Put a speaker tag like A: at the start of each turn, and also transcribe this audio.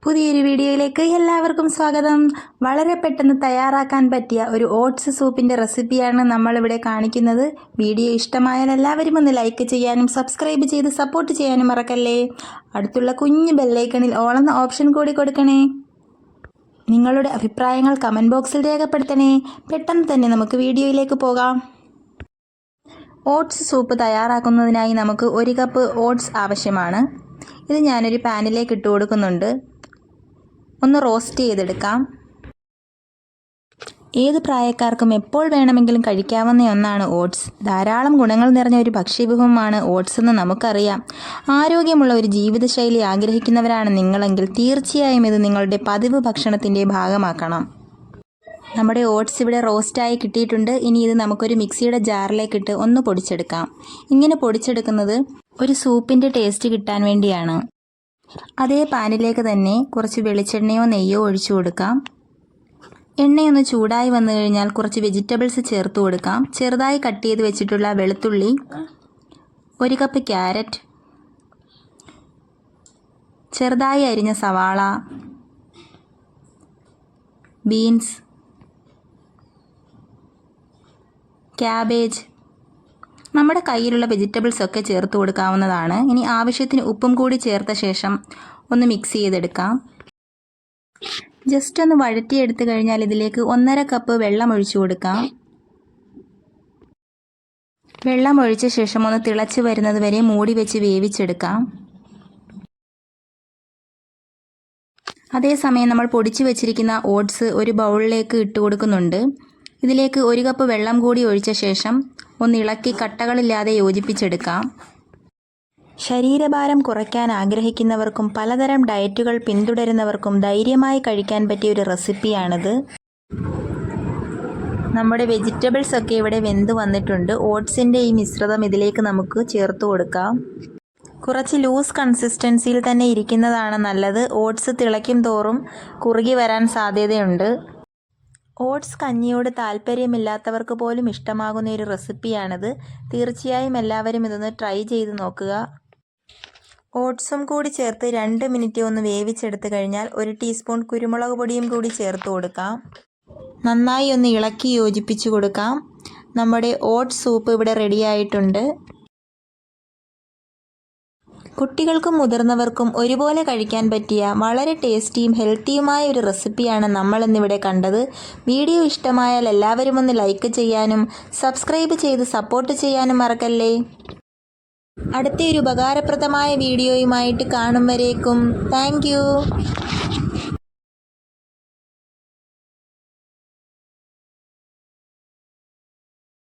A: പുതിയൊരു വീഡിയോയിലേക്ക് എല്ലാവർക്കും സ്വാഗതം. വളരെ പെട്ടെന്ന് തയ്യാറാക്കാൻ പറ്റിയ ഒരു ഓട്സ് സൂപ്പിൻ്റെ റെസിപ്പിയാണ് നമ്മളിവിടെ കാണിക്കുന്നത്. വീഡിയോ ഇഷ്ടമായാൽ എല്ലാവരും ഒന്ന് ലൈക്ക് ചെയ്യാനും സബ്സ്ക്രൈബ് ചെയ്ത് സപ്പോർട്ട് ചെയ്യാനും മറക്കല്ലേ. അടുത്തുള്ള കുഞ്ഞു ബെല്ലൈക്കണിൽ ഓൾ എന്ന ഓപ്ഷൻ കൂടി കൊടുക്കണേ. നിങ്ങളുടെ അഭിപ്രായങ്ങൾ കമൻറ്റ് ബോക്സിൽ രേഖപ്പെടുത്തണേ. പെട്ടെന്ന് തന്നെ നമുക്ക് വീഡിയോയിലേക്ക് പോകാം. ഓട്സ് സൂപ്പ് തയ്യാറാക്കുന്നതിനായി നമുക്ക് 1 കപ്പ് ഓട്സ് ആവശ്യമാണ്. ഇത് ഞാനൊരു പാനിലേക്ക് ഇട്ട് കൊടുക്കുന്നുണ്ട്. ഒന്ന് റോസ്റ്റ് ചെയ്തെടുക്കാം. ഏത് പ്രായക്കാർക്കും എപ്പോൾ വേണമെങ്കിലും കഴിക്കാവുന്ന ഒന്നാണ് ഓട്സ്. ധാരാളം ഗുണങ്ങൾ നിറഞ്ഞ ഒരു ഭക്ഷ്യവിഭവമാണ് ഓട്സ് എന്ന് നമുക്കറിയാം. ആരോഗ്യമുള്ള ഒരു ജീവിതശൈലി ആഗ്രഹിക്കുന്നവരാണ് നിങ്ങളെങ്കിൽ തീർച്ചയായും ഇത് നിങ്ങളുടെ പതിവ് ഭക്ഷണത്തിൻ്റെ ഭാഗമാക്കണം. നമ്മുടെ ഓട്സ് ഇവിടെ റോസ്റ്റായി കിട്ടിയിട്ടുണ്ട്. ഇനി ഇത് നമുക്കൊരു മിക്സിയുടെ ജാറിലേക്കിട്ട് ഒന്ന് പൊടിച്ചെടുക്കാം. ഇങ്ങനെ പൊടിച്ചെടുക്കുന്നത് ഒരു സൂപ്പിൻ്റെ ടേസ്റ്റ് കിട്ടാൻ വേണ്ടിയാണ്. അതേ പാനിലേക്ക് തന്നെ കുറച്ച് വെളിച്ചെണ്ണയോ നെയ്യോ ഒഴിച്ചു കൊടുക്കാം. എണ്ണയൊന്ന് ചൂടായി വന്നു കഴിഞ്ഞാൽ കുറച്ച് വെജിറ്റബിൾസ് ചേർത്ത് കൊടുക്കാം. ചെറുതായി കട്ട് ചെയ്ത് വെച്ചിട്ടുള്ള വെളുത്തുള്ളി, 1 കപ്പ് ക്യാരറ്റ്, ചെറുതായി അരിഞ്ഞ സവാള, ബീൻസ്, ക്യാബേജ്, നമ്മുടെ കയ്യിലുള്ള വെജിറ്റബിൾസ് ഒക്കെ ചേർത്ത് കൊടുക്കാവുന്നതാണ്. ഇനി ആവശ്യത്തിന് ഉപ്പും കൂടി ചേർത്ത ശേഷം ഒന്ന് മിക്സ് ചെയ്തെടുക്കാം. ജസ്റ്റ് ഒന്ന് വഴറ്റിയെടുത്ത് കഴിഞ്ഞാൽ ഇതിലേക്ക് 1.5 കപ്പ് വെള്ളം ഒഴിച്ചു കൊടുക്കാം. വെള്ളം ഒഴിച്ച ശേഷം ഒന്ന് തിളച്ച് വരുന്നത് വരെ മൂടി വെച്ച് വേവിച്ചെടുക്കാം. അതേസമയം നമ്മൾ പൊടിച്ചു വെച്ചിരിക്കുന്ന ഓട്സ് ഒരു ബൗളിലേക്ക് ഇട്ട് കൊടുക്കുന്നുണ്ട്. ഇതിലേക്ക് 1 കപ്പ് വെള്ളം കൂടി ഒഴിച്ച ശേഷം ഒന്ന് ഇളക്കി കട്ടകളില്ലാതെ യോജിപ്പിച്ചെടുക്കാം. ശരീരഭാരം കുറയ്ക്കാൻ ആഗ്രഹിക്കുന്നവർക്കും പലതരം ഡയറ്റുകൾ പിന്തുടരുന്നവർക്കും ധൈര്യമായി കഴിക്കാൻ പറ്റിയ ഒരു റെസിപ്പിയാണിത്. നമ്മുടെ വെജിറ്റബിൾസ് ഒക്കെ ഇവിടെ വെന്ത് വന്നിട്ടുണ്ട്. ഓട്സിൻ്റെ ഈ മിശ്രിതം ഇതിലേക്ക് നമുക്ക് ചേർത്ത് കൊടുക്കാം. കുറച്ച് ലൂസ് കൺസിസ്റ്റൻസിയിൽ തന്നെ ഇരിക്കുന്നതാണ് നല്ലത്. ഓട്സ് തിളയ്ക്കും തോറും കുറുകി വരാൻ സാധ്യതയുണ്ട്. ഓട്സ് കഞ്ഞിയോട് താല്പര്യമില്ലാത്തവർക്ക് പോലും ഇഷ്ടമാകുന്ന ഒരു റെസിപ്പിയാണിത്. തീർച്ചയായും എല്ലാവരും ഇതൊന്ന് ട്രൈ ചെയ്ത് നോക്കുക. ഓട്സും കൂടി ചേർത്ത് 2 മിനിറ്റ് ഒന്ന് വേവിച്ചെടുത്ത് കഴിഞ്ഞാൽ 1 ടീസ്പൂൺ കുരുമുളക് പൊടിയും കൂടി ചേർത്ത് കൊടുക്കാം. നന്നായി ഒന്ന് ഇളക്കി യോജിപ്പിച്ച് കൊടുക്കാം. നമ്മുടെ ഓട്സ് സൂപ്പ് ഇവിടെ റെഡിയായിട്ടുണ്ട്. കുട്ടികൾക്കും മുതിർന്നവർക്കും ഒരുപോലെ കഴിക്കാൻ പറ്റിയ വളരെ ടേസ്റ്റിയും ഹെൽത്തിയുമായ ഒരു റെസിപ്പിയാണ് നമ്മളിന്നിവിടെ കണ്ടത്. വീഡിയോ ഇഷ്ടമായാൽ എല്ലാവരും ഒന്ന് ലൈക്ക് ചെയ്യാനും സബ്സ്ക്രൈബ് ചെയ്ത് സപ്പോർട്ട് ചെയ്യാനും മറക്കല്ലേ. അടുത്തൊരു ഉപകാരപ്രദമായ വീഡിയോയുമായിട്ട് കാണും വരേക്കും താങ്ക് യു.